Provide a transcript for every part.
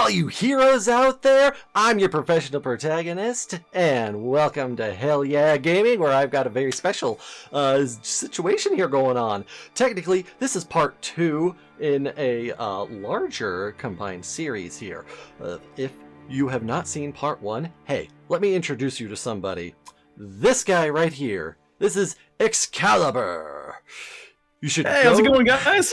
all you heroes out there, I'm your professional protagonist, and welcome to Hell Yeah Gaming, where I've got a very special situation here going on. Technically, this is part 2 in a larger combined series here. If you have not seen part 1, hey, let me introduce you to somebody. This guy right here. This is Excalebar. You should how's it going, guys?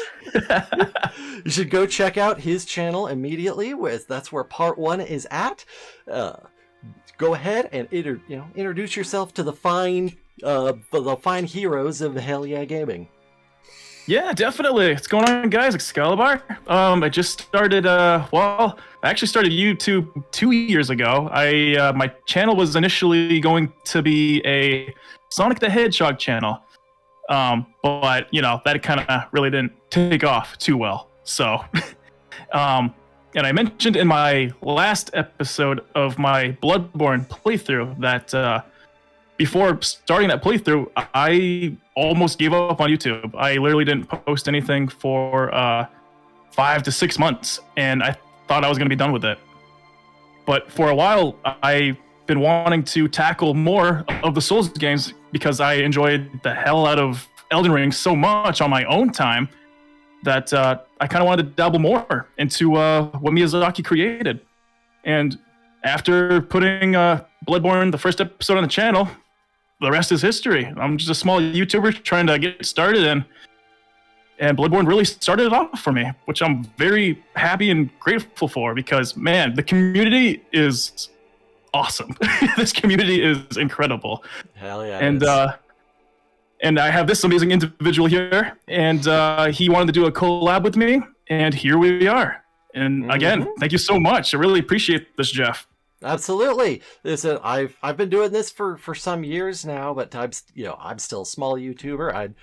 You should go check out his channel immediately. That's where part 1 is at. Go ahead and introduce yourself to the fine heroes of Hell Yeah Gaming. Yeah, definitely. What's going on, guys? Excalebar. I just started. I actually started YouTube 2 years ago. My channel was initially going to be a Sonic the Hedgehog channel. But that kind of really didn't take off too well. So, and I mentioned in my last episode of my Bloodborne playthrough that before starting that playthrough, I almost gave up on YouTube. I literally didn't post anything for 5 to 6 months, and I thought I was going to be done with it. But for a while, I've been wanting to tackle more of the Souls games because I enjoyed the hell out of Elden Ring so much on my own time that I kind of wanted to dabble more into what Miyazaki created. And after putting Bloodborne, the first episode on the channel, the rest is history. I'm just a small YouTuber trying to get started, and Bloodborne really started it off for me, which I'm very happy and grateful for because, man, the community is awesome. This community is incredible. Hell yeah. And I have this amazing individual here, and he wanted to do a collab with me, and here we are. And again, thank you so much. I really appreciate this, Jeff. Absolutely. Listen, I've been doing this for some years now, but I'm still a small YouTuber.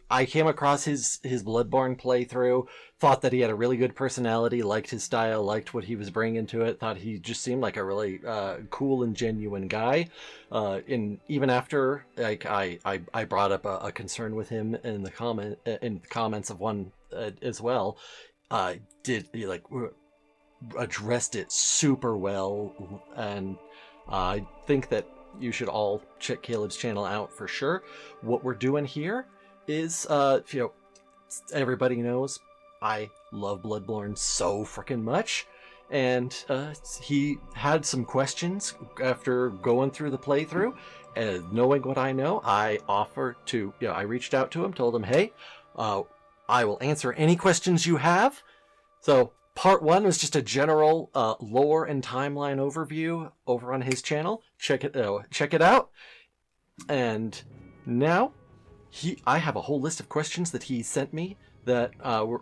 I came across his Bloodborne playthrough, thought that he had a really good personality, liked his style, liked what he was bringing to it, thought he just seemed like a really cool and genuine guy. And even after I brought up a concern with him in the comments of one as well, addressed it super well, and I think that you should all check Caleb's channel out for sure. What we're doing here is, everybody knows I love Bloodborne so freaking much, and he had some questions after going through the playthrough, and knowing what I know, I reached out to him, told him, hey, I will answer any questions you have. So part 1 was just a general lore and timeline overview over on his channel. Check it out. And now I have a whole list of questions that he sent me that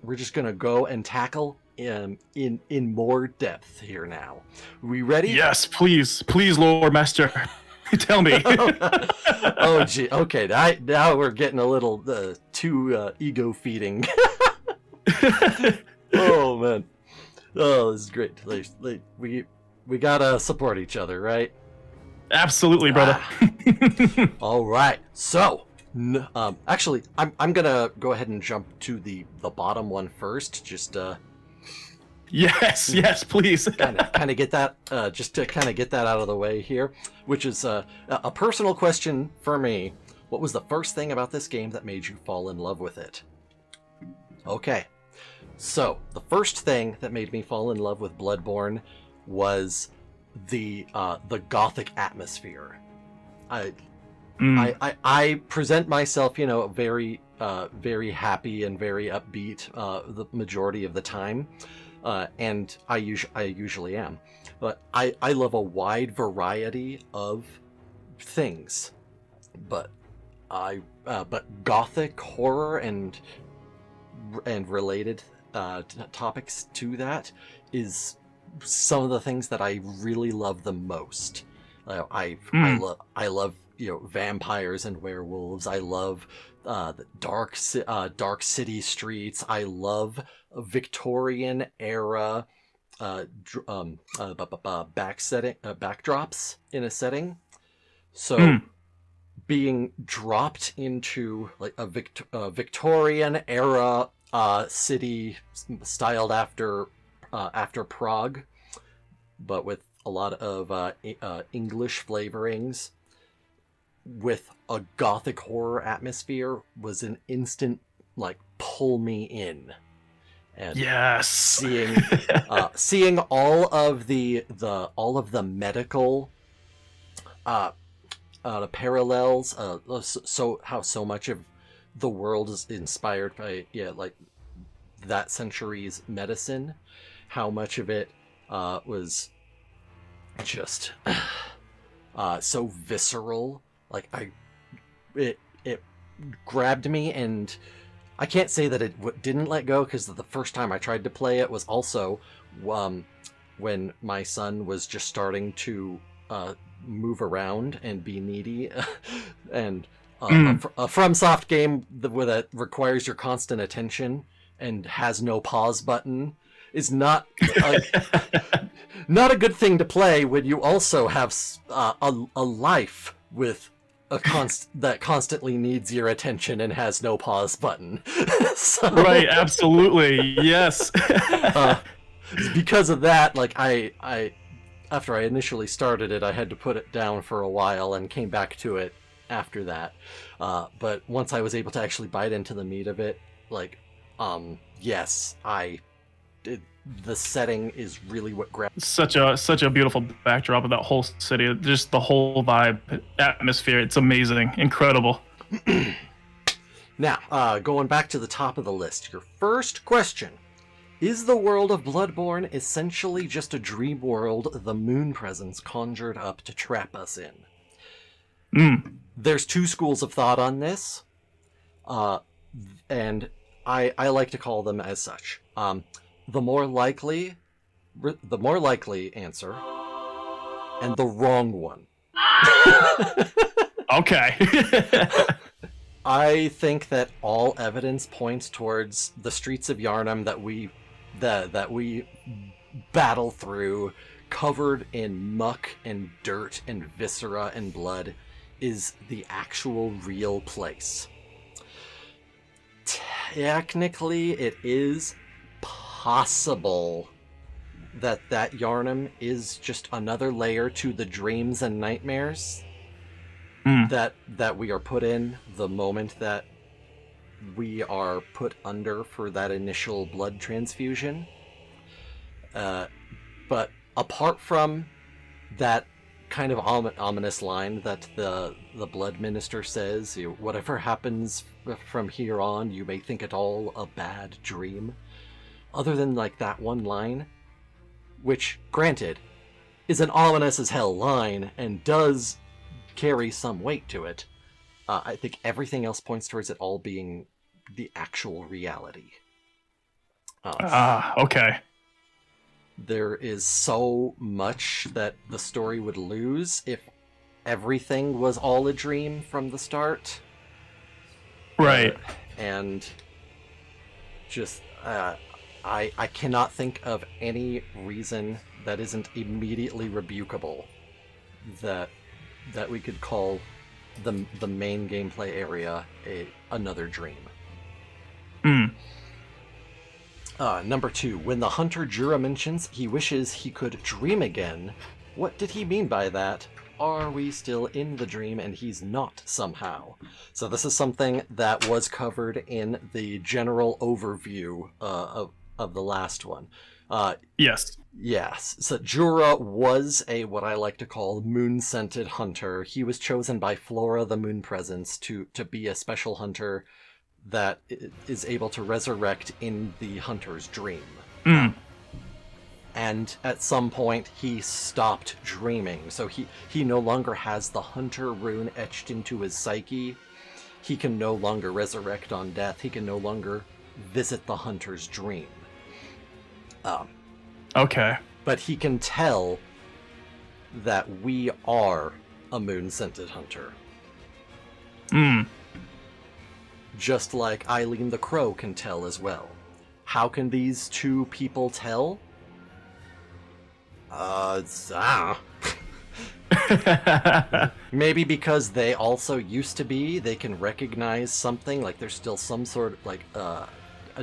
we're just gonna go and tackle in more depth here now. We ready? Yes, please, lore master. Tell me. Oh gee, okay. Now we're getting a little too ego feeding. Oh man. Oh, this is great. We gotta support each other, right? Absolutely, brother. All right. So, actually, I'm gonna go ahead and jump to the bottom one first. Just yes, please. kind of get that just to kind of get that out of the way here, which is a personal question for me. What was the first thing about this game that made you fall in love with it? Okay. So, the first thing that made me fall in love with Bloodborne was the gothic atmosphere. I present myself, very very happy and very upbeat the majority of the time, and I usually am. But I love a wide variety of things, but gothic horror and related topics to that is some of the things that I really love the most. I love vampires and werewolves. I love the dark city streets. I love Victorian era backdrops in a setting. So being dropped into like a Victorian era city styled after after Prague, but with a lot of English flavorings, with a gothic horror atmosphere, was an instant like pull me in. And Yes. seeing all of the medical parallels, so how so much of the world is inspired by like that century's medicine, how much of it was just so visceral. Like it grabbed me, and I can't say that it didn't let go, because the first time I tried to play it was also when my son was just starting to move around and be needy, and a FromSoft game that requires your constant attention and has no pause button is not not a good thing to play when you also have a life with that constantly needs your attention and has no pause button. So, right, absolutely, yes. Because of that, like I after I initially started it, I had to put it down for a while and came back to it after that. But once I was able to actually bite into the meat of it, like, yes, the setting is really what grabbed. Such a beautiful backdrop of that whole city, just the whole vibe, atmosphere. It's amazing, incredible. Now, going back to the top of the list, your first question: is the world of Bloodborne essentially just a dream world the moon presence conjured up to trap us in? There's two schools of thought on this, and I like to call them as such. The more likely answer, and the wrong one. Okay. I think that all evidence points towards the streets of Yharnam that we battle through, covered in muck and dirt and viscera and blood, is the actual real place. Technically, it is possible that Yharnam is just another layer to the dreams and nightmares that we are put in the moment that we are put under for that initial blood transfusion. But apart from that kind of ominous line that the blood minister says, whatever happens from here on, you may think it all a bad dream. Other than like that one line, which granted is an ominous as hell line and does carry some weight to it, I think everything else points towards it all being the actual reality. Okay. There is so much that the story would lose if everything was all a dream from the start. Right. And just, I cannot think of any reason that isn't immediately rebukable that we could call the main gameplay area another dream. Number 2, when the hunter Jura mentions he wishes he could dream again, what did he mean by that? Are we still in the dream and he's not somehow? So this is something that was covered in the general overview of the last one. Yes. Yes. So Jura was a what I like to call moon-scented hunter. He was chosen by Flora, the moon presence, to be a special hunter that is able to resurrect in the hunter's dream. And at some point he stopped dreaming, so he no longer has the hunter rune etched into his psyche. He can no longer resurrect on death. He can no longer visit the hunter's dream. Okay. But he can tell that we are a moon-scented hunter. Just like Eileen the Crow can tell as well. How can these two people tell? Maybe because they also used to be, they can recognize something, like there's still some sort of like a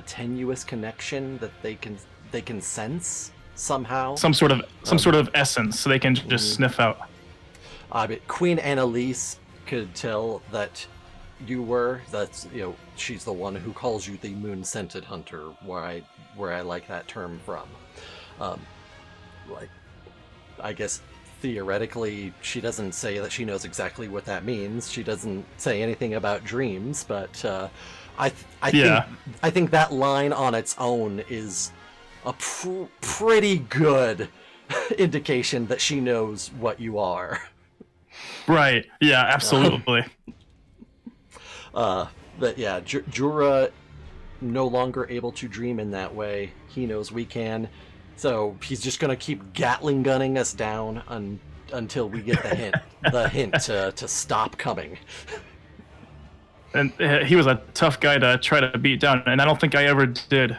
tenuous connection that they can sense somehow. Some sort of essence, so they can just sniff out. But Queen Annalise could tell that you were. That's she's the one who calls you the moon-scented hunter. Where I like that term from. Like, I guess theoretically, she doesn't say that she knows exactly what that means. She doesn't say anything about dreams, but I think that line on its own is a pretty good indication that she knows what you are. Right. Yeah. Absolutely. But yeah, Jura no longer able to dream in that way. He knows we can. So he's just gonna keep Gatling gunning us down until we get the hint to stop coming. And he was a tough guy to try to beat down, and I don't think I ever did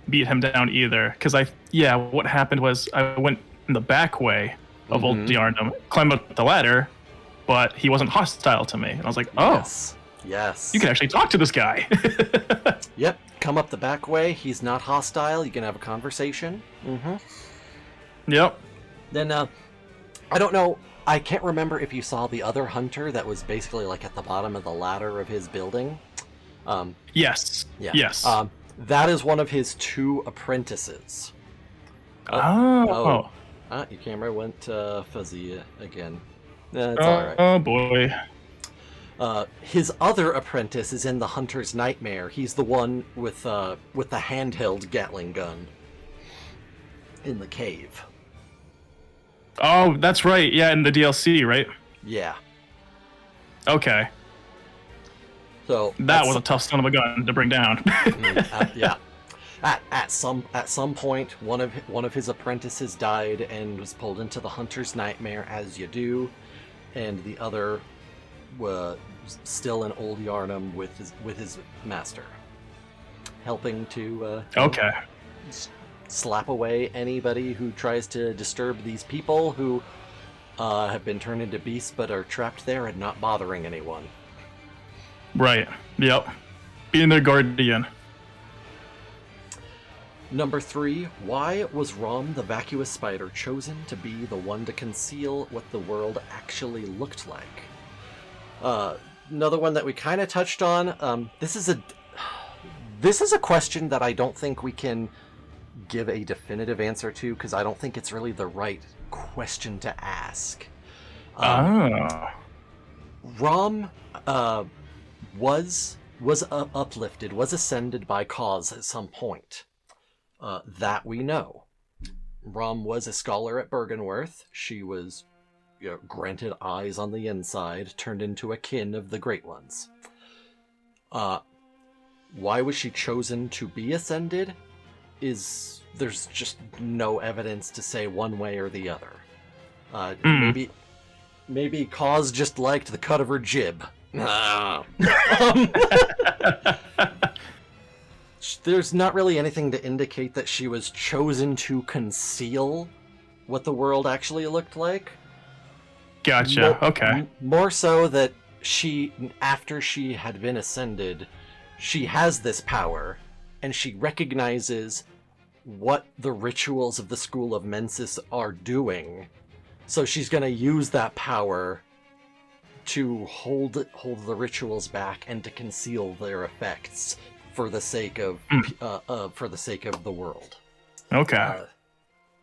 beat him down either. Because what happened was I went in the back way of Old Yarnum, climbed up the ladder, but he wasn't hostile to me. And I was like, oh, yes, you can actually talk to this guy. Yep. Come up the back way. He's not hostile. You can have a conversation. Yep. Then, I don't know. I can't remember if you saw the other hunter that was basically like at the bottom of the ladder of his building. Yes. Yeah. Yes. That is one of his 2 apprentices. Oh. Your camera went fuzzy again. That's all right. Oh boy. His other apprentice is in the Hunter's Nightmare. He's the one with the handheld Gatling gun in the cave. Oh, that's right. Yeah, in the DLC, right? Yeah. Okay. So that was a tough son of a gun to bring down. Yeah. At some point, one of his apprentices died and was pulled into the Hunter's Nightmare, as you do, and the other was still in Old Yarnum with his master, helping to slap away anybody who tries to disturb these people who have been turned into beasts but are trapped there and not bothering anyone. Right. Yep. Being their guardian. Number 3, why was Rom the vacuous spider chosen to be the one to conceal what the world actually looked like? Another one that we kind of touched on. This is a question that I don't think we can give a definitive answer to, because I don't think it's really the right question to ask. Rom was uplifted, was ascended by cause at some point. That we know. Rom was a scholar at Bergenworth. She was granted eyes on the inside, turned into a kin of the Great Ones. Why was she chosen to be ascended? There's just no evidence to say one way or the other. Maybe cause just liked the cut of her jib. There's not really anything to indicate that she was chosen to conceal what the world actually looked like. Gotcha. Okay. More so that after she had been ascended, she has this power, and she recognizes what the rituals of the School of Mensis are doing. So she's going to use that power to hold the rituals back and to conceal their effects for the sake of the world. Okay.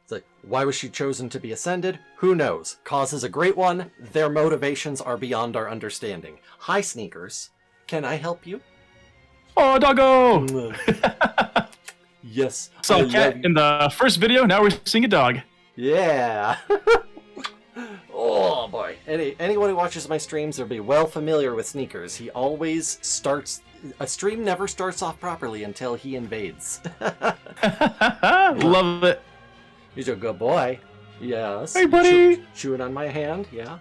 It's like, why was she chosen to be ascended? Who knows? Cause is a great one. Their motivations are beyond our understanding. Hi, Sneakers. Can I help you? Oh, doggo! Yes. Saw a cat in the first video, now we're seeing a dog. Yeah. Oh, boy. Anyone who watches my streams will be well familiar with Sneakers. He always starts... A stream never starts off properly until he invades. Love it. He's a good boy. Yes. Hey, buddy. Chewing on my hand. Yeah.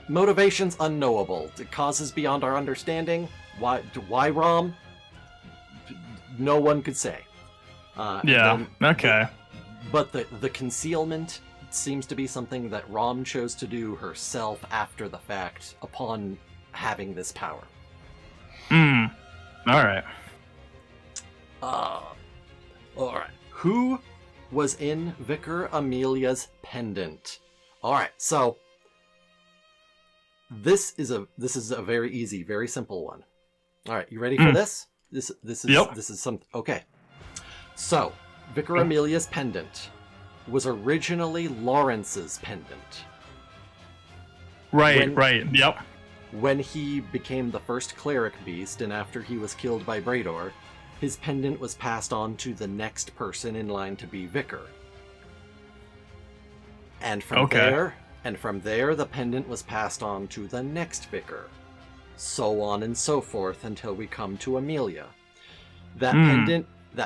Motivations unknowable. The causes beyond our understanding. Why Rom? No one could say. Okay. But the concealment seems to be something that Rom chose to do herself after the fact, upon having this power. All right. All right. Who was in Vicar Amelia's pendant? All right. So this is a very easy, very simple one. All right. You ready for this? This is some. Okay. So Vicar Amelia's pendant was originally Lawrence's pendant. Right. Yep. When he became the first cleric beast, and after he was killed by Brador, his pendant was passed on to the next person in line to be vicar. And from there, the pendant was passed on to the next vicar. So on and so forth until we come to Amelia. That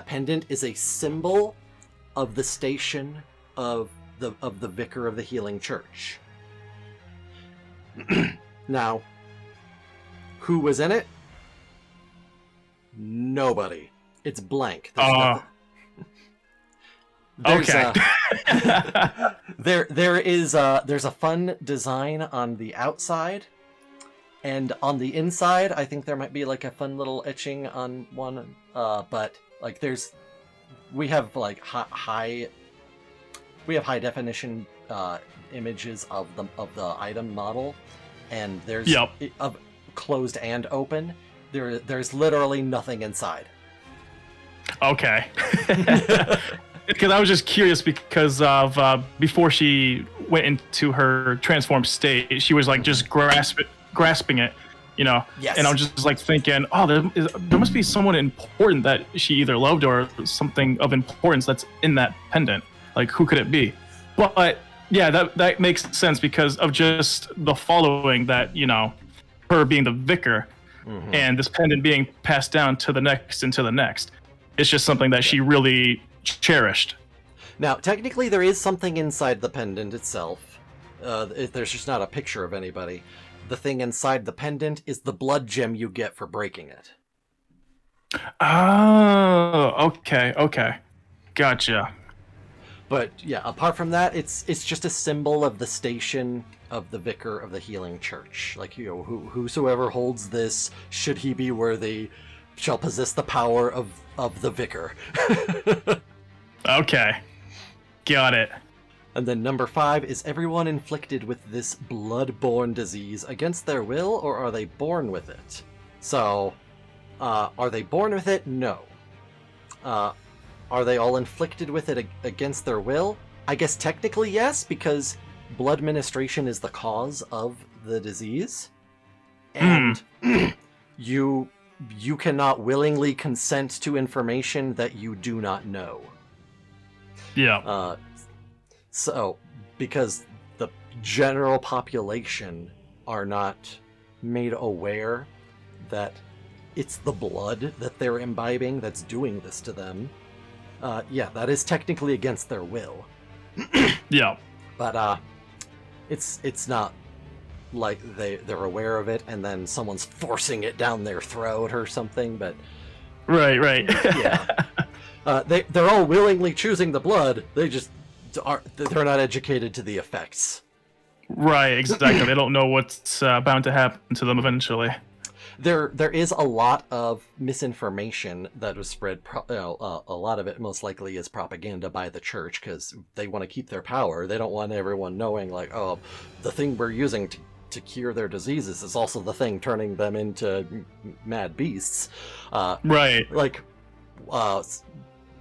pendant is a symbol of the station of the vicar of the Healing Church. Now, who was in it? Nobody. It's blank. There's nothing. There's a fun design on the outside, and on the inside, I think there might be like a fun little etching on one. But like we have like high definition images of the item model, and there's of closed and open. There's literally nothing inside. Okay. Because I was just curious because of before she went into her transformed state, she was like just grasping it, you know. Yes. And I was just like thinking, oh, there must be someone important that she either loved or something of importance that's in that pendant. Like, who could it be? But yeah, that makes sense because of just the following that, you know, her being the vicar and this pendant being passed down to the next and to the next. It's just something that she really cherished. Now, technically, there is something inside the pendant itself. There's just not a picture of anybody. The thing inside the pendant is the blood gem you get for breaking it. Oh, okay. Gotcha. But yeah, apart from that, it's just a symbol of the station of the vicar of the Healing Church. Like, you know, whosoever holds this, should he be worthy, shall possess the power of the vicar. Okay. Got it. And then number 5 is everyone inflicted with this blood-borne disease against their will, or are they born with it? So, are they born with it? No. Are they all inflicted with it against their will? I guess technically yes, because blood ministration is the cause of the disease. And you cannot willingly consent to information that you do not know. Yeah. So, because the general population are not made aware that it's the blood that they're imbibing that's doing this to them, yeah, that is technically against their will. Yeah. But it's not like they're aware of it and then someone's forcing it down their throat or something, but right. Yeah. They're all willingly choosing the blood. They're not educated to the effects. Right, exactly. They don't know what's bound to happen to them eventually. There is a lot of misinformation that was spread. A lot of it most likely is propaganda by the church because they want to keep their power. They don't want everyone knowing, like, oh, the thing we're using to cure their diseases is also the thing turning them into mad beasts. Right. Like,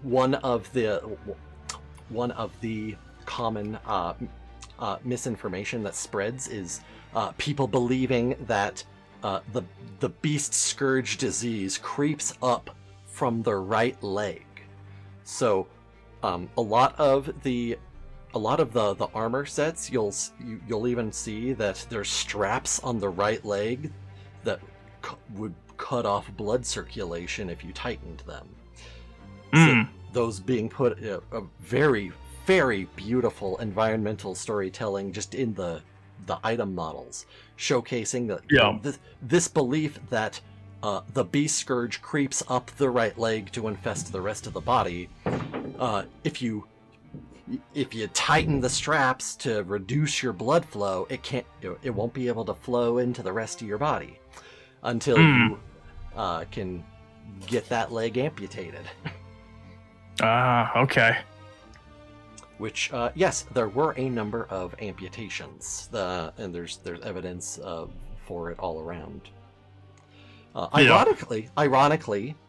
one of the common misinformation that spreads is people believing that the beast scourge disease creeps up from the right leg. So a lot of the armor sets, you'll even see that there's straps on the right leg that would cut off blood circulation if you tightened them. So those being put a very, very beautiful environmental storytelling just in the item models, showcasing that this belief that the beast scourge creeps up the right leg to infest the rest of the body. If you tighten the straps to reduce your blood flow, it won't be able to flow into the rest of your body until you can get that leg amputated. Ah, okay. Which, yes, there were a number of amputations, and there's evidence for it all around. Ironically,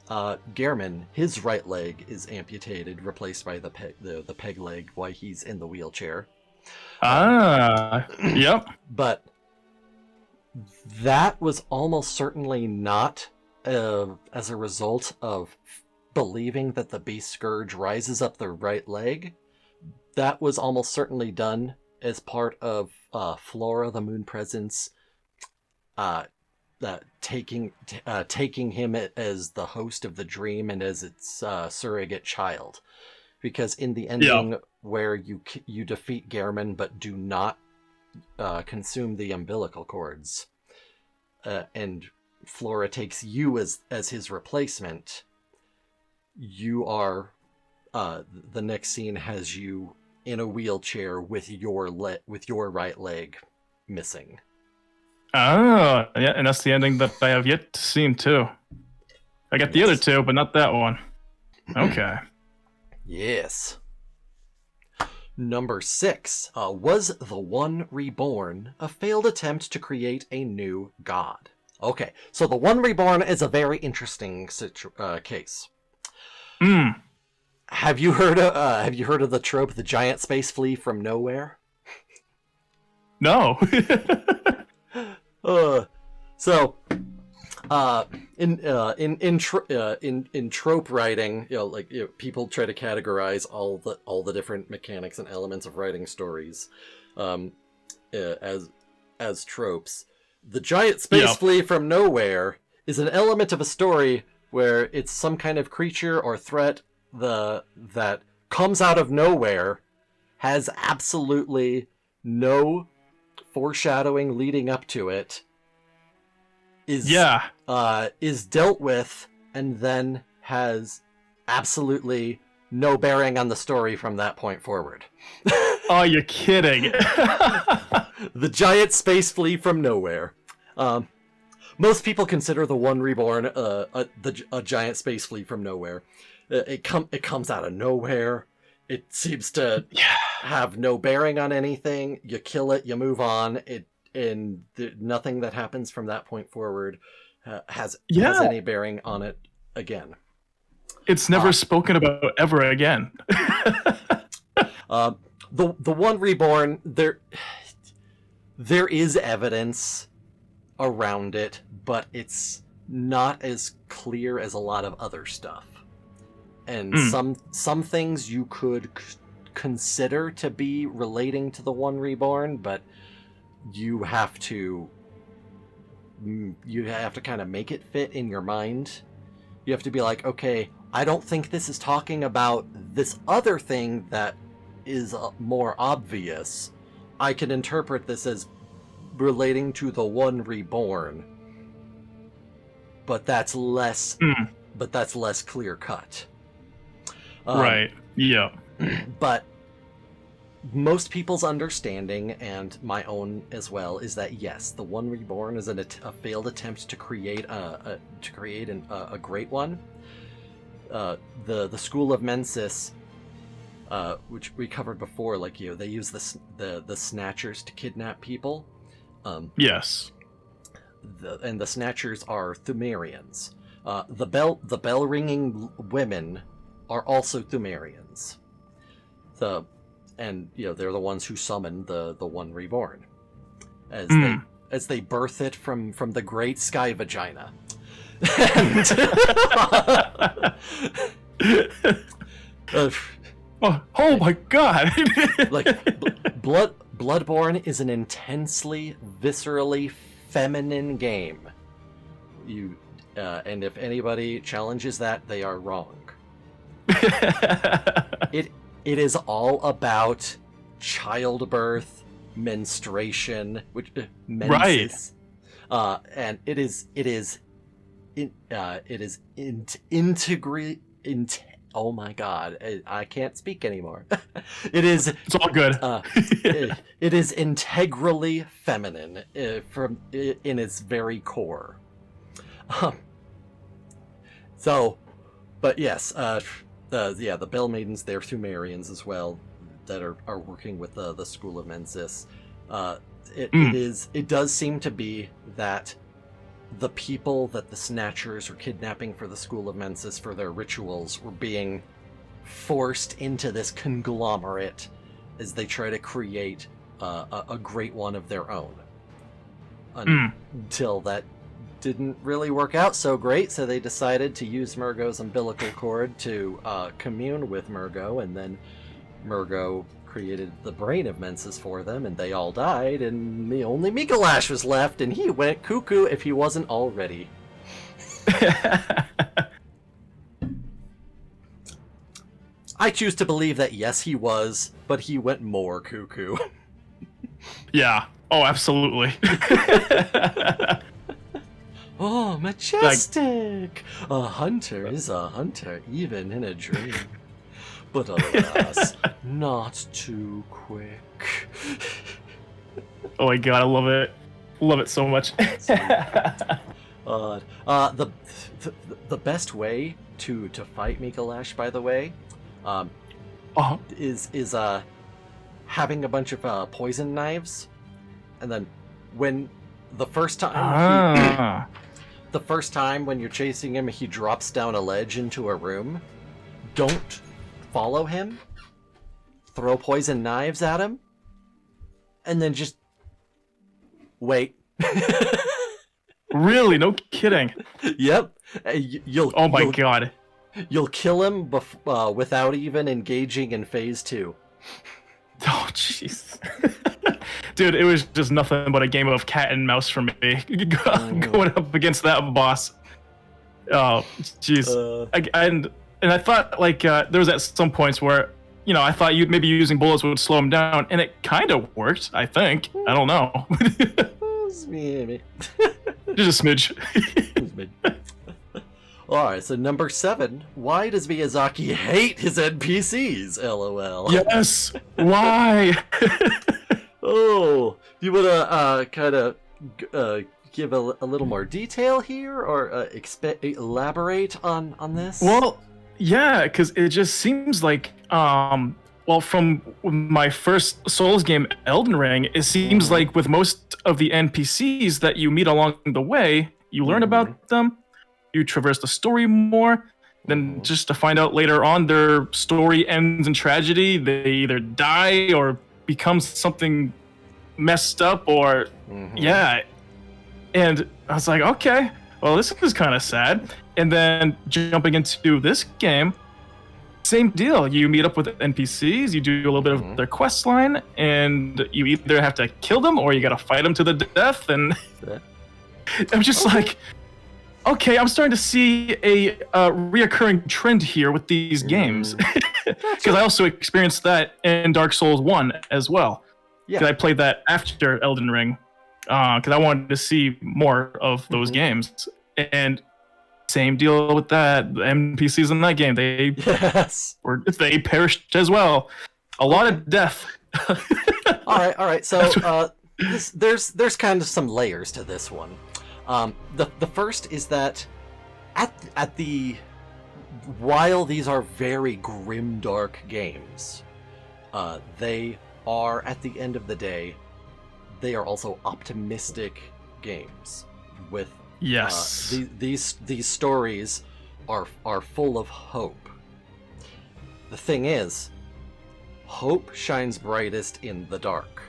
Gehrman, his right leg is amputated, replaced by the peg leg while he's in the wheelchair. Yep. But that was almost certainly not as a result of believing that the Beast Scourge rises up the right leg. That was almost certainly done as part of Flora, the Moon Presence, taking him as the host of the dream and as its surrogate child. Because in the ending where you defeat Gehrman but do not consume the umbilical cords, and Flora takes you as his replacement, you are the next scene has you in a wheelchair with your right leg missing. Oh, yeah, and that's the ending that I have yet to see too. I got the other two, but not that one. Okay. Yes. Number 6. Was the One Reborn a failed attempt to create a new god? Okay, so the One Reborn is a very interesting case. Have you heard of the trope, the giant space flea from nowhere? No. In trope writing, people try to categorize all the different mechanics and elements of writing stories, as tropes. The giant space flea from nowhere is an element of a story where it's some kind of creature or threat that comes out of nowhere, has absolutely no foreshadowing leading up to it, is dealt with, and then has absolutely no bearing on the story from that point forward. Oh, you're kidding. The giant space flea from nowhere. Most people consider the One Reborn a giant space flea from nowhere. It comes out of nowhere. It seems to have no bearing on anything. You kill it, you move on. Nothing that happens from that point forward has any bearing on it again. It's never spoken about ever again. The One Reborn, there is evidence around it, but it's not as clear as a lot of other stuff. And some things you could consider to be relating to the One Reborn, but you have to kind of make it fit in your mind. You have to be like, okay, I don't think this is talking about this other thing that is more obvious. I can interpret this as relating to the One Reborn, but that's less clear cut. Right. Yeah. But most people's understanding, and my own as well, is that yes, the One Reborn is a failed attempt to create a great one. The School of Mensis, which we covered before, they use the Snatchers to kidnap people. Yes. And the Snatchers are Thumerians. The bell ringing women are also Thumerians. They're the ones who summon the One Reborn, as they birth it from the great sky vagina. Oh my god! Bloodborne is an intensely, viscerally feminine game. And if anybody challenges that, they are wrong. It is all about childbirth, menstruation, menses, right? And it is oh my god, I can't speak anymore. It's all good. It is integrally feminine in its very core. So, but yes, the Bell Maidens, they're Thumerians as well, that are working with the School of Mensis. It does seem to be that the people that the Snatchers were kidnapping for the School of Mensis for their rituals were being forced into this conglomerate as they try to create a great one of their own. Until that didn't really work out so great, so they decided to use Murgo's umbilical cord to commune with Murgo, and then Murgo created the brain of Mensis for them, and they all died, and only Mikolash was left, and he went cuckoo if he wasn't already. I choose to believe that yes, he was, but he went more cuckoo. Yeah. Oh, absolutely. Oh, majestic! A hunter is a hunter, even in a dream. But alas, not too quick. Oh my god, I love it. Love it so much. The best way to fight Mikolash, by the way, is having a bunch of poison knives, and then when the first time when you're chasing him, he drops down a ledge into a room. Don't follow him. Throw poison knives at him, and then just wait. Really? No kidding. Yep. Oh my god. You'll kill him without even engaging in phase 2. Oh jeez. Dude, it was just nothing but a game of cat and mouse for me. Going up against that boss. Oh, jeez. And I thought, like, there was at some points where, I thought maybe using bullets would slow him down, and it kind of worked, I think. I don't know. Maybe. Just a smidge. Alright, so number 7. Why does Miyazaki hate his NPCs? LOL. Yes! Why? Oh, you wanna kind of give a little more detail here, or elaborate on this? Well, yeah, because it just seems like, from my first Souls game, Elden Ring, it seems like with most of the NPCs that you meet along the way, you learn about them, you traverse the story more, then just to find out later on their story ends in tragedy. They either die or become something messed up, or yeah. And I was like, okay, well, this is kind of sad. And then jumping into this game, same deal. You meet up with NPCs, you do a little bit of their quest line, and you either have to kill them or you gotta fight them to the death. And I'm just like, okay, I'm starting to see a reoccurring trend here with these games. Because I also experienced that in Dark Souls 1 as well. Yeah. I played that after Elden Ring, because I wanted to see more of those games. And same deal with that. The NPCs in that game, they perished as well. A lot of death. All right. So there's kind of some layers to this one. The first is that while these are very grimdark games, they are, at the end of the day, they are also optimistic games. With these stories are full of hope. The thing is, hope shines brightest in the dark.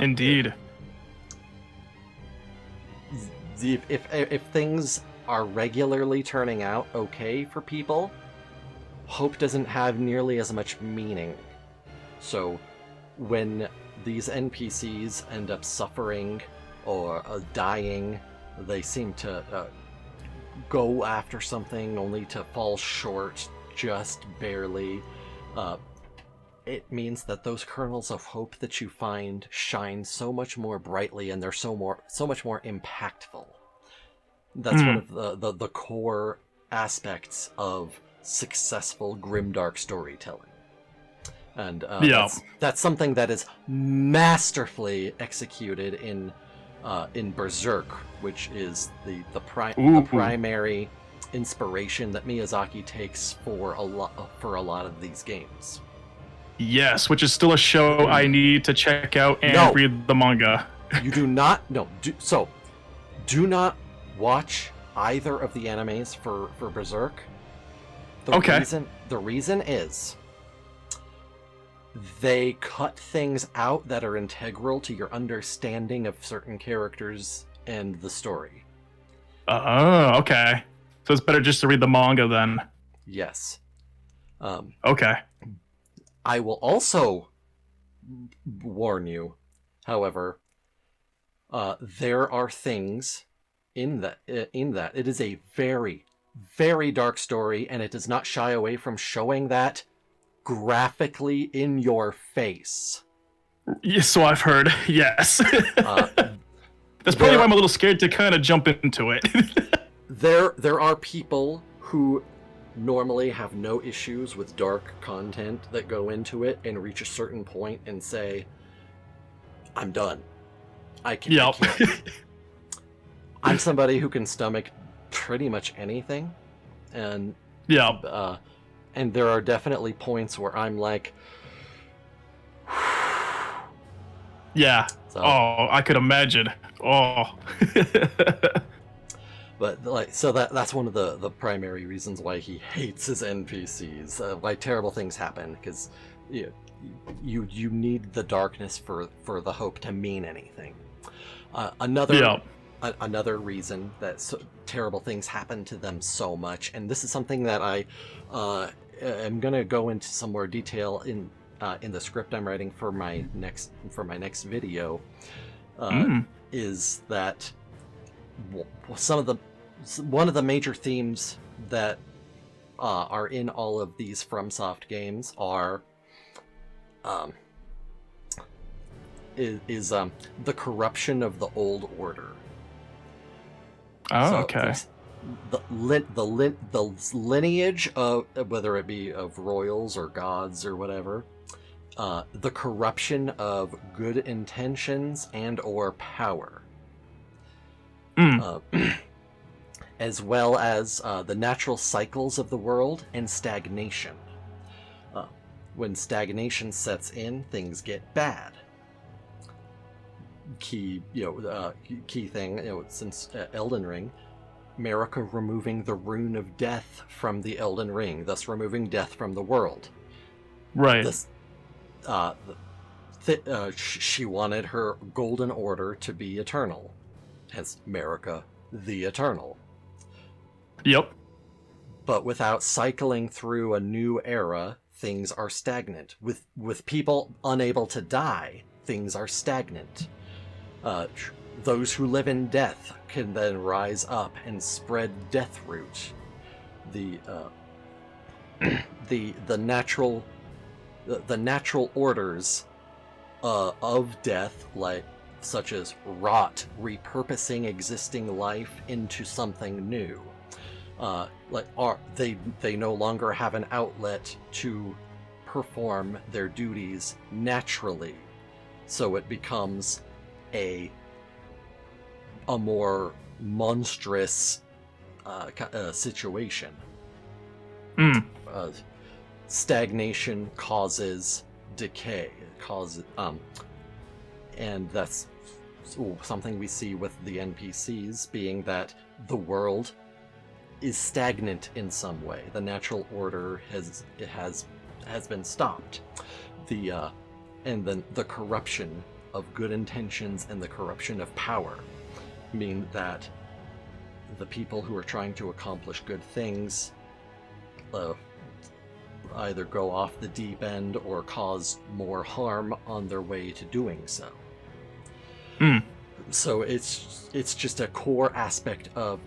Indeed. If things are regularly turning out okay for people, hope doesn't have nearly as much meaning. So when these NPCs end up suffering or dying, they seem to go after something only to fall short just barely. It means that those kernels of hope that you find shine so much more brightly, and they're so much more impactful. That's one of the core aspects of successful grimdark storytelling. And that's something that is masterfully executed in in Berserk, which is the Ooh. primary inspiration that Miyazaki takes for a lot of these games. Yes, which is still a show I need to check out and read the manga. You do not do not watch either of the animes for Berserk. The reason is they cut things out that are integral to your understanding of certain characters and the story. Oh, okay. So it's better just to read the manga then. Yes. Okay. I will also warn you, however, there are things in that it is a very, very dark story, and it does not shy away from showing that graphically in your face. Yes, so I've heard. Yes. That's probably why I'm a little scared to kind of jump into it. There are people who normally have no issues with dark content that go into it and reach a certain point and say, I'm done. I can't. I'm somebody who can stomach pretty much anything, and and there are definitely points where I'm like, yeah. So, oh, I could imagine. Oh. But that's one of the primary reasons why he hates his NPCs. Why terrible things happen, because you need the darkness for the hope to mean anything. Another reason that terrible things happen to them so much, and this is something that I am going to go into some more detail in the script I'm writing for my next video, is that one of the major themes that are in all of these FromSoft games are is the corruption of the old order. Oh, okay. The lineage of, whether it be of royals or gods or whatever, the corruption of good intentions and or power. As well as the natural cycles of the world and stagnation. When stagnation sets in, things get bad. Key thing, since Elden Ring, Marika removing the rune of death from the Elden Ring, thus removing death from the world. Right. She wanted her golden order to be eternal, hence Marika the Eternal. Yep. But without cycling through a new era, things are stagnant. With people unable to die, things are stagnant. Those who live in death can then rise up and spread death root. The natural orders of death, such as rot, repurposing existing life into something new. They no longer have an outlet to perform their duties naturally, so it becomes a more monstrous situation. Stagnation causes decay, and that's something we see with the NPCs, being that the world is stagnant in some way. The natural order has been stopped. And then the corruption of good intentions and the corruption of power mean that the people who are trying to accomplish good things either go off the deep end or cause more harm on their way to doing so. So it's just a core aspect of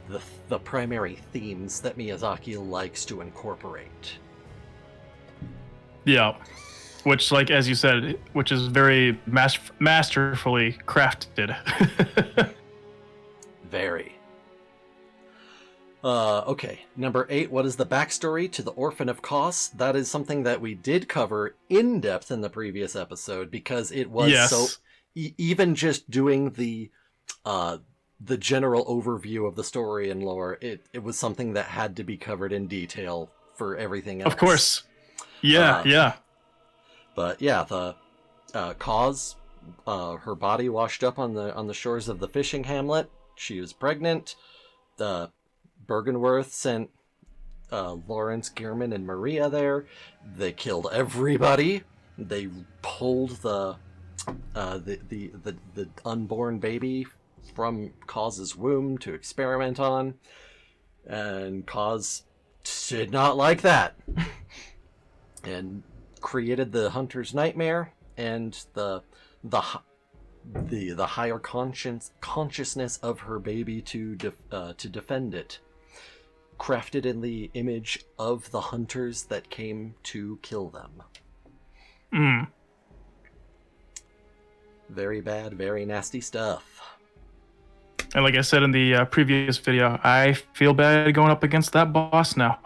the primary themes that Miyazaki likes to incorporate. Yeah. Which, as you said, which is very masterfully crafted. Very. Okay, number 8, what is the backstory to the Orphan of Kos? That is something that we did cover in depth in the previous episode, because it was even just doing the the general overview of the story and lore, it was something that had to be covered in detail for everything else. Of course. Yeah, yeah. But yeah, the cause, her body washed up on the shores of the fishing hamlet. She was pregnant. The Bergenworth sent Lawrence, Gearman, and Maria there. They killed everybody. They pulled the unborn baby from Cause's womb to experiment on, and Cause did not like that, and created the Hunter's Nightmare and the higher consciousness of her baby to defend it, crafted in the image of the hunters that came to kill them. Very bad, very nasty stuff. And like I said in the previous video, I feel bad going up against that boss now.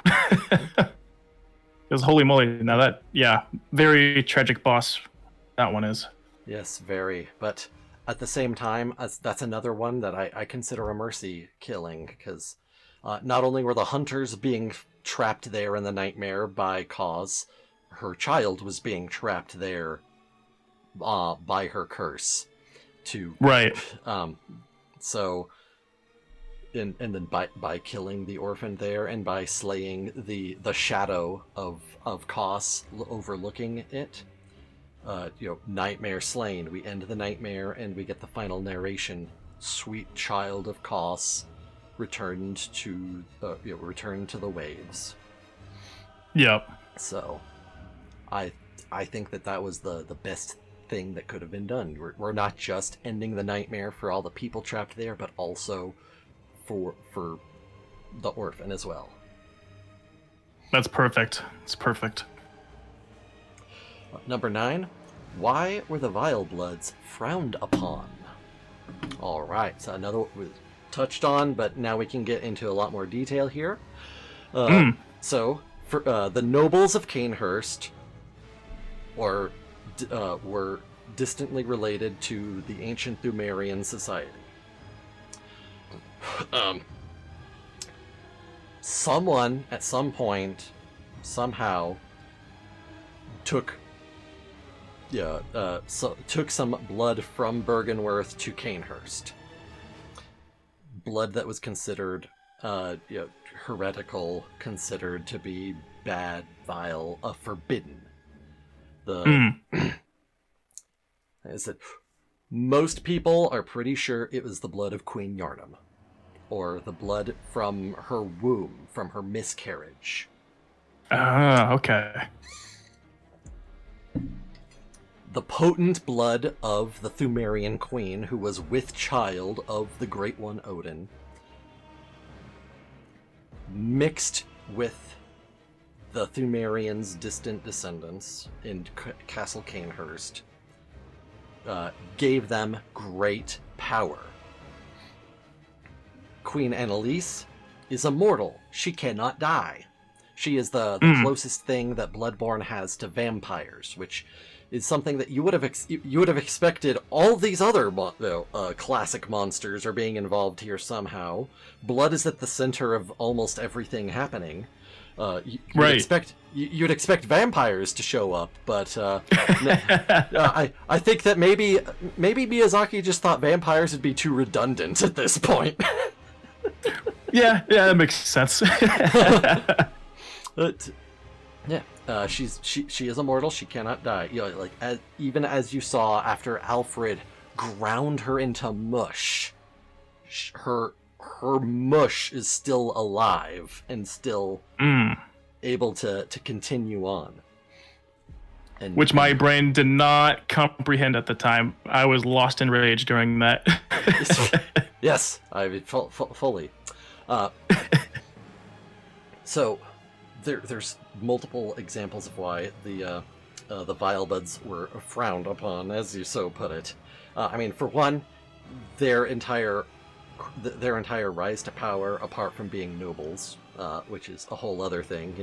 Because holy moly, now that, yeah, very tragic boss that one is. Yes, very. But at the same time, that's another one that I consider a mercy killing, because not only were the hunters being trapped there in the nightmare by Cause, her child was being trapped there by her curse. Right. So, and then by killing the orphan there, and by slaying the shadow of Cos overlooking it, nightmare slain. We end the nightmare, and we get the final narration: "Sweet child of Cos, returned to the waves." Yep. So, I think that was the best thing that could have been done. We're not just ending the nightmare for all the people trapped there, but also for the orphan as well. That's perfect. It's perfect. Number 9, why were the Vile Bloods frowned upon? All right, so another one we touched on, but now we can get into a lot more detail here. So, for the nobles of Cainhurst were distantly related to the ancient Thumerian society. Someone at some point, somehow, took some blood from Bergenworth to Cainhurst. Blood that was considered heretical, considered to be bad, vile, forbidden. Is that most people are pretty sure it was the blood of Queen Yarnum, or the blood from her womb, from her miscarriage. Okay. The potent blood of the Thumerian queen, who was with child of the Great One Odin, mixed with the Thumerians' distant descendants in Castle Cainhurst, gave them great power. Queen Annalise is immortal. She cannot die. She is the closest thing that Bloodborne has to vampires, which is something that you would have expected. All these other classic monsters are being involved here somehow. Blood is at the center of almost everything happening. You'd expect vampires to show up, but I think that maybe Miyazaki just thought vampires would be too redundant at this point. yeah, that makes sense. But yeah, she is immortal. She cannot die. Even as you saw after Alfred ground her into mush, her mush is still alive and still able to continue on. Which my brain did not comprehend at the time. I was lost in rage during that. Yes, I fully. So there's multiple examples of why the Vile Buds were frowned upon, as you so put it. I mean, for one, their entire rise to power, apart from being nobles, which is a whole other thing,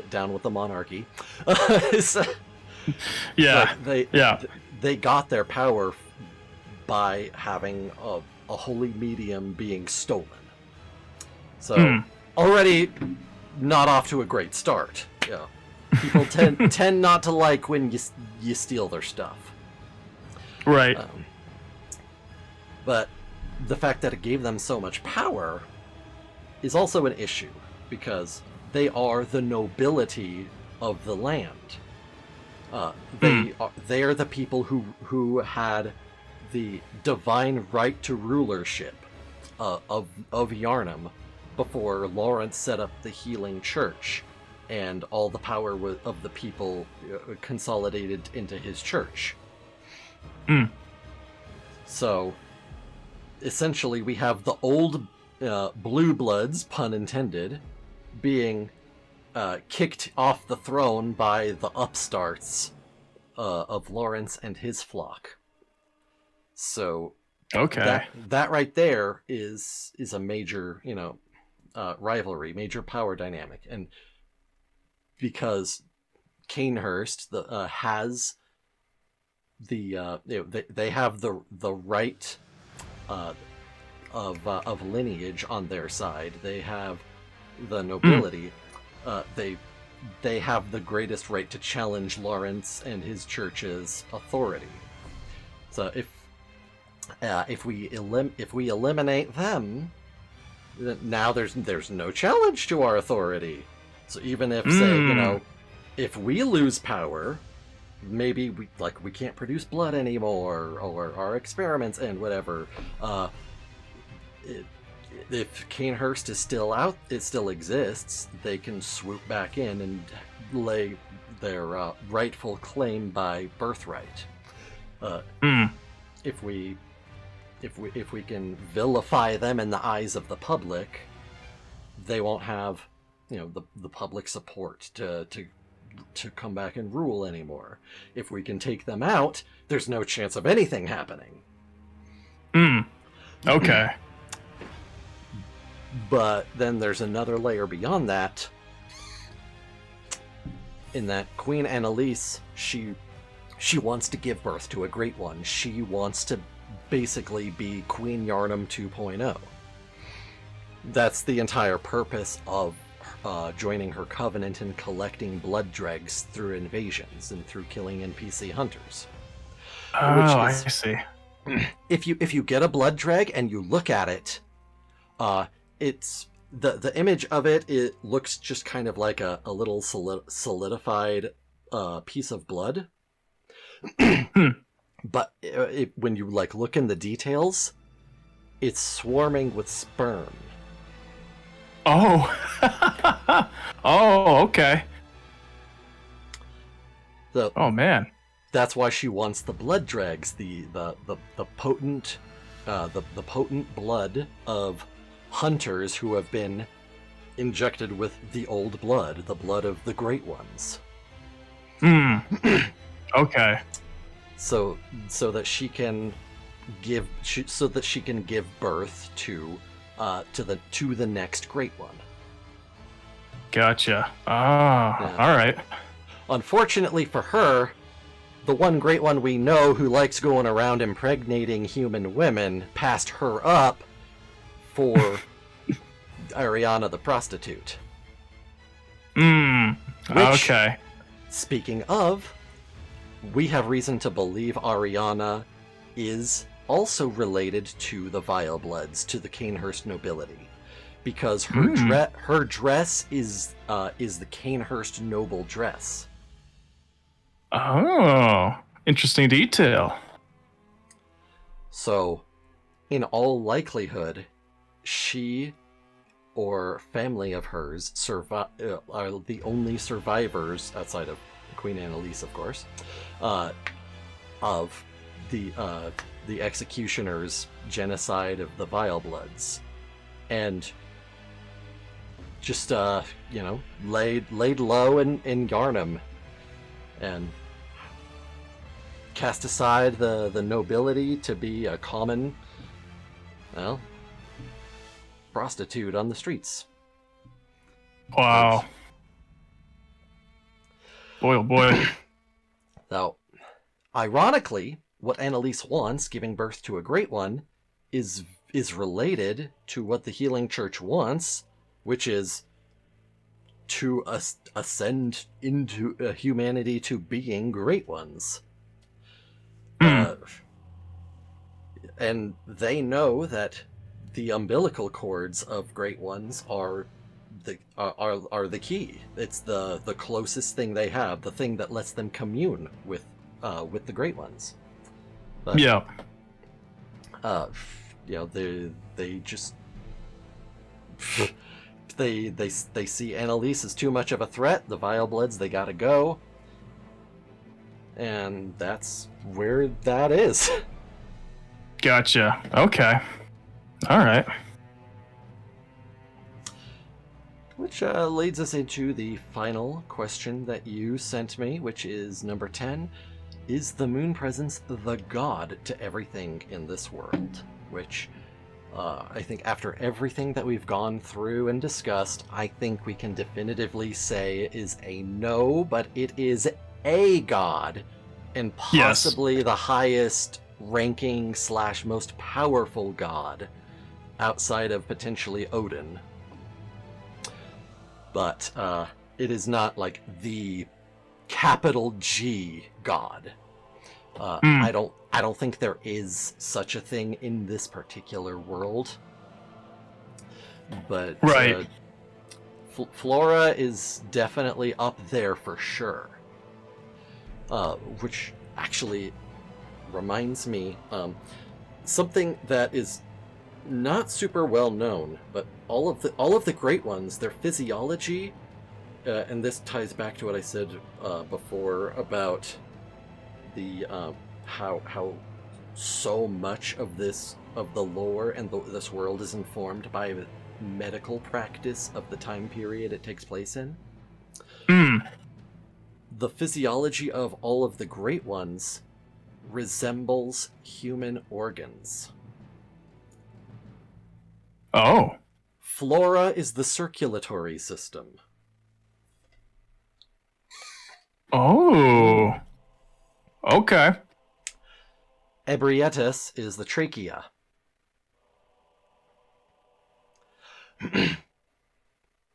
down with the monarchy. They got their power by having a holy medium being stolen. So already not off to a great start. Yeah, people tend not to like when you steal their stuff. Right. But the fact that it gave them so much power is also an issue, because they are the nobility of the land. They are the people who had the divine right to rulership of Yharnam before Lawrence set up the healing church, and all the power of the people consolidated into his church. So essentially we have the old blue bloods, pun intended, being kicked off the throne by the upstarts of Lawrence and his flock. So that right there is a major, rivalry, major power dynamic. And because Cainhurst has they have the right of lineage on their side. They have the nobility. They have the greatest right to challenge Lawrence and his church's authority. So if we eliminate them, now there's no challenge to our authority. So even if say if we lose power, maybe we can't produce blood anymore, or our experiments end, whatever. If Cainhurst is still out, it still exists, they can swoop back in and lay their rightful claim by birthright. If we can vilify them in the eyes of the public, they won't have the public support to come back and rule anymore. If we can take them out, there's no chance of anything happening. Okay. But then there's another layer beyond that, in that Queen Annalise, she wants to give birth to a great one. She wants to basically be Queen Yharnam 2.0. That's the entire purpose of joining her covenant and collecting blood dregs through invasions and through killing NPC hunters. I see. If you get a blood dreg and you look at it, it's the image of it. It looks just kind of like a little solidified piece of blood. But when you look in the details, it's swarming with sperm. Oh. Oh, okay. Oh man. That's why she wants the blood dregs, the potent the potent blood of hunters who have been injected with the old blood, the blood of the great ones. Okay. So that she can give birth to the next great one. Gotcha. Yeah. All right. Unfortunately for her, the one great one we know who likes going around impregnating human women passed her up for Ariana the prostitute. Okay. Speaking of, we have reason to believe Ariana is also related to the Vile Bloods, to the Cainhurst nobility, because her dress is the Cainhurst noble dress. Oh, interesting detail. So, in all likelihood, she or family of hers are the only survivors, outside of Queen Annalise, of course, of the executioners' genocide of the Vile Bloods, and just laid low in Yharnam, and cast aside the nobility to be a common, prostitute on the streets. Wow. Boy, oh boy. Now, ironically, what Annalise wants, giving birth to a great one, is related to what the Healing Church wants, which is to ascend into humanity to being great ones. And they know that the umbilical cords of great ones are the key. It's the closest thing they have, the thing that lets them commune with the great ones. But, Yeah. they just they see Annalise as too much of a threat. The Vilebloods, they gotta go, and that's where that is. Gotcha. Okay. All right. Which leads us into the final question that you sent me, which is number 10. Is the moon presence the god to everything in this world? Which, I think after everything that we've gone through and discussed, I think we can definitively say is a no, but it is a god, and possibly the highest ranking / most powerful god outside of potentially Odin. But it is not like the capital G god. I don't think there is such a thing in this particular world. But right. Flora is definitely up there for sure. Which actually reminds me something that is not super well known, but all of the great ones, their physiology, and this ties back to what I said before about the how so much of the lore and this world is informed by the medical practice of the time period it takes place in. The physiology of all of the great ones resembles human organs. Oh. Flora is the circulatory system. Oh. Okay. Ebrietas is the trachea.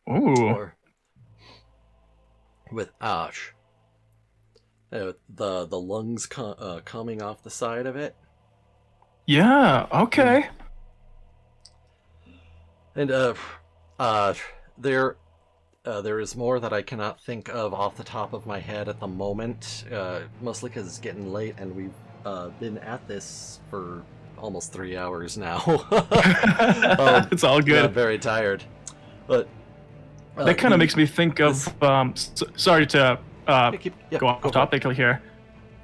Ooh. Or with Ash. The lungs coming off the side of it. Yeah, okay. And there is more that I cannot think of off the top of my head at the moment, mostly because it's getting late and we've been at this for almost 3 hours now. It's all good. I'm very tired. But that kind of makes me think of, sorry to go off topic here.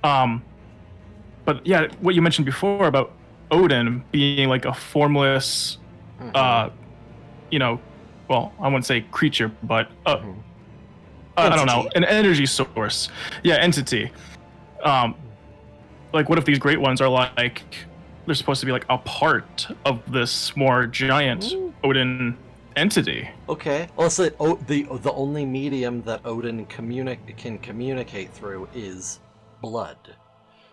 But yeah, what you mentioned before about Odin being like a formless, well, I wouldn't say creature, but I don't know, an energy source. Yeah, entity. Like, what if these great ones are like, they're supposed to be like a part of this more giant Odin entity? Okay. Also, the only medium that Odin can communicate through is blood.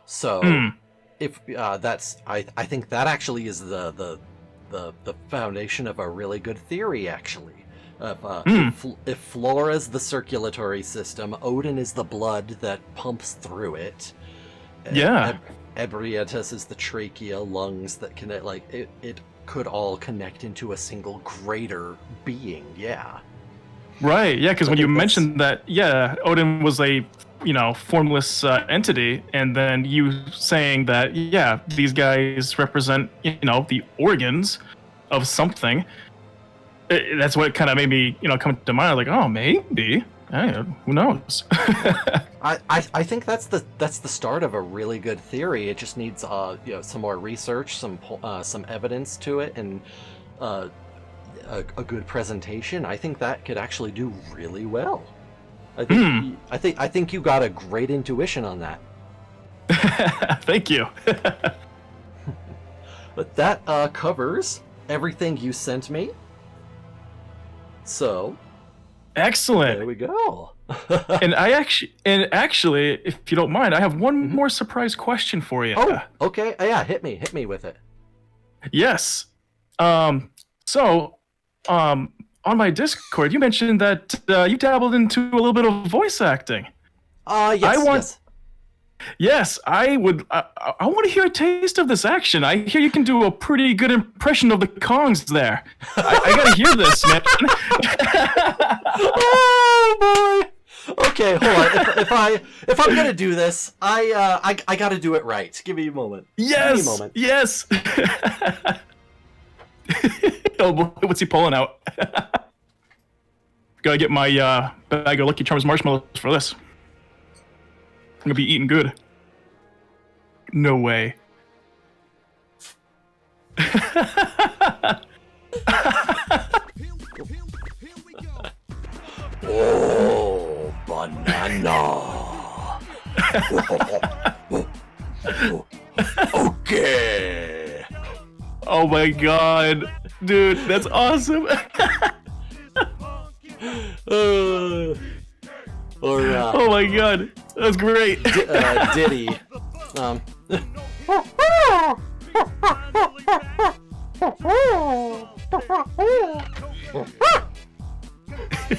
So, if that's, I think that actually is the foundation of a really good theory, actually. If Flora's the circulatory system, Odin is the blood that pumps through it. Yeah. Ebrietas is the trachea, lungs that connect. Like it could all connect into a single greater being. Yeah. Right. Yeah. Because when you mentioned that, Odin was a formless entity, and then you saying that, these guys represent the organs of something. That's what kind of made me come to mind. Like, oh, maybe. Who knows? I think that's the start of a really good theory. It just needs some more research, some evidence to it, and a good presentation. I think that could actually do really well. I think you got a great intuition on that. Thank you. But that covers everything you sent me. So, Excellent. There we go. And actually, if you don't mind, I have one more surprise question for you. Oh, okay. Yeah, hit me with it. Yes. So, on my Discord, you mentioned that you dabbled into a little bit of voice acting. Yes. Yes, I would. I want to hear a taste of this action. I hear you can do a pretty good impression of the Kongs there. I gotta hear this, man. Oh boy. Okay, hold on. If I'm gonna do this, I gotta do it right. Give me a moment. Yes. Give me a moment. Yes. Oh boy, what's he pulling out? Gotta get my bag of Lucky Charms marshmallows for this. I'm gonna be eating good. No way. Oh, banana. Okay. Oh my god. Dude, that's awesome. Oh my god. That's great. Diddy.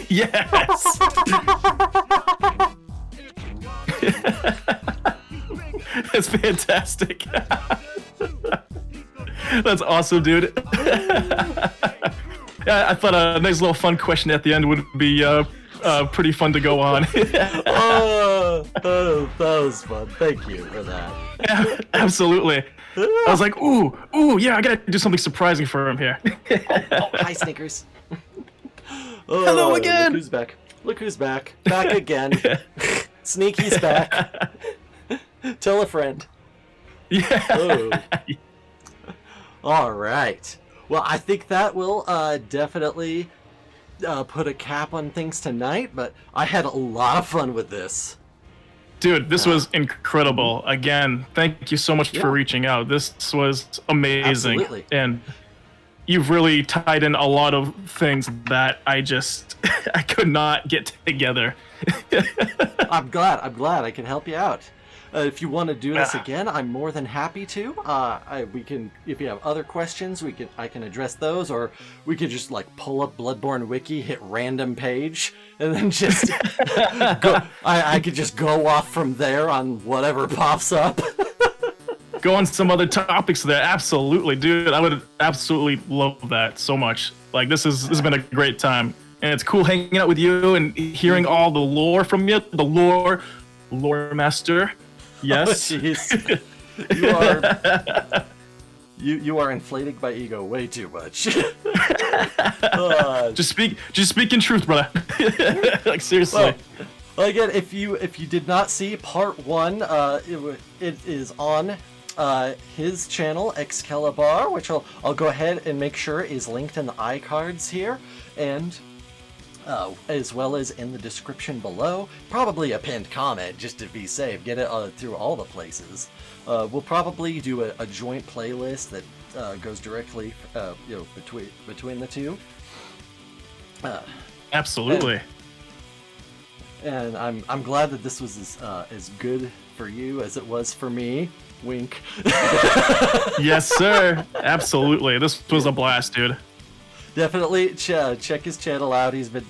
Yes. That's fantastic. That's awesome, dude. Yeah, I thought a nice little fun question at the end would be pretty fun to go on. That was fun. Thank you for that. Yeah, absolutely. I was like, ooh, yeah, I gotta do something surprising for him here. Oh, hi, Snickers. Hello again. Look who's back. Look who's back. Back again. Sneaky's back. Tell a friend. Yeah. Oh. All right. Well, I think that will definitely put a cap on things tonight, but I had a lot of fun with this. Dude, this was incredible. Again, thank you so much for reaching out. This was amazing. Absolutely. And you've really tied in a lot of things that I could not get together. I'm glad I can help you out. If you want to do this again, I'm more than happy to. We can, if you have other questions, I can address those, or we could just like pull up Bloodborne Wiki, hit random page, and then just go. I could just go off from there on whatever pops up. Go on some other topics there. Absolutely, dude. I would absolutely love that so much. Like this has been a great time, and it's cool hanging out with you and hearing all the lore from you. The lore master. Yes. Oh, jeez. You are inflating my ego way too much. Just speak in truth, brother. Like seriously. Well, again, if you did not see part 1, it is on his channel Excalebar, which I'll go ahead and make sure is linked in the iCards here, and as well as in the description below. Probably a pinned comment just to be safe. Get it through all the places. We'll probably do a joint playlist that goes directly, between the two. Absolutely. And I'm glad that this was as good for you as it was for me. Wink. Yes, sir. Absolutely. This was a blast, dude. Definitely check his channel out. He's been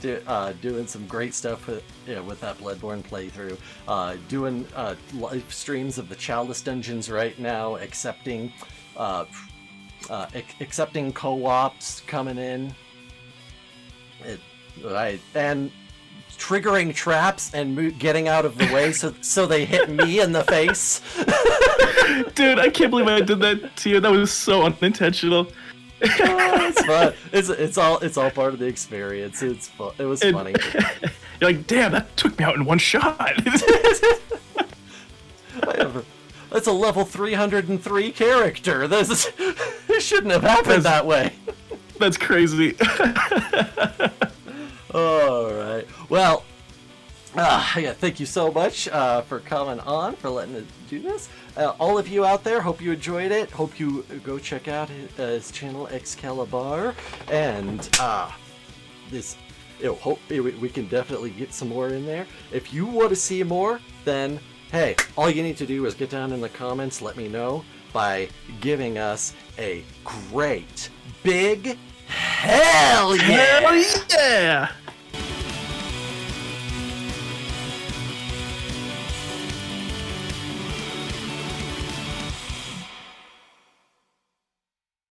doing some great stuff with that Bloodborne playthrough. Doing live streams of the Chalice dungeons right now, accepting co-ops coming in. And triggering traps and getting out of the way so they hit me in the face. Dude, I can't believe I did that to you. That was so unintentional. It's fun. It's all part of the experience. It's fun. It was funny. You're like, damn, that took me out in one shot. That's a level 303 character. This shouldn't have happened that way. That's crazy. All right. Well, thank you so much for coming on, for letting us do this. All of you out there, hope you enjoyed it. Hope you go check out his channel, Excalebar. And we can definitely get some more in there. If you want to see more, then hey, all you need to do is get down in the comments, let me know by giving us a great big hell yeah! Hell yeah!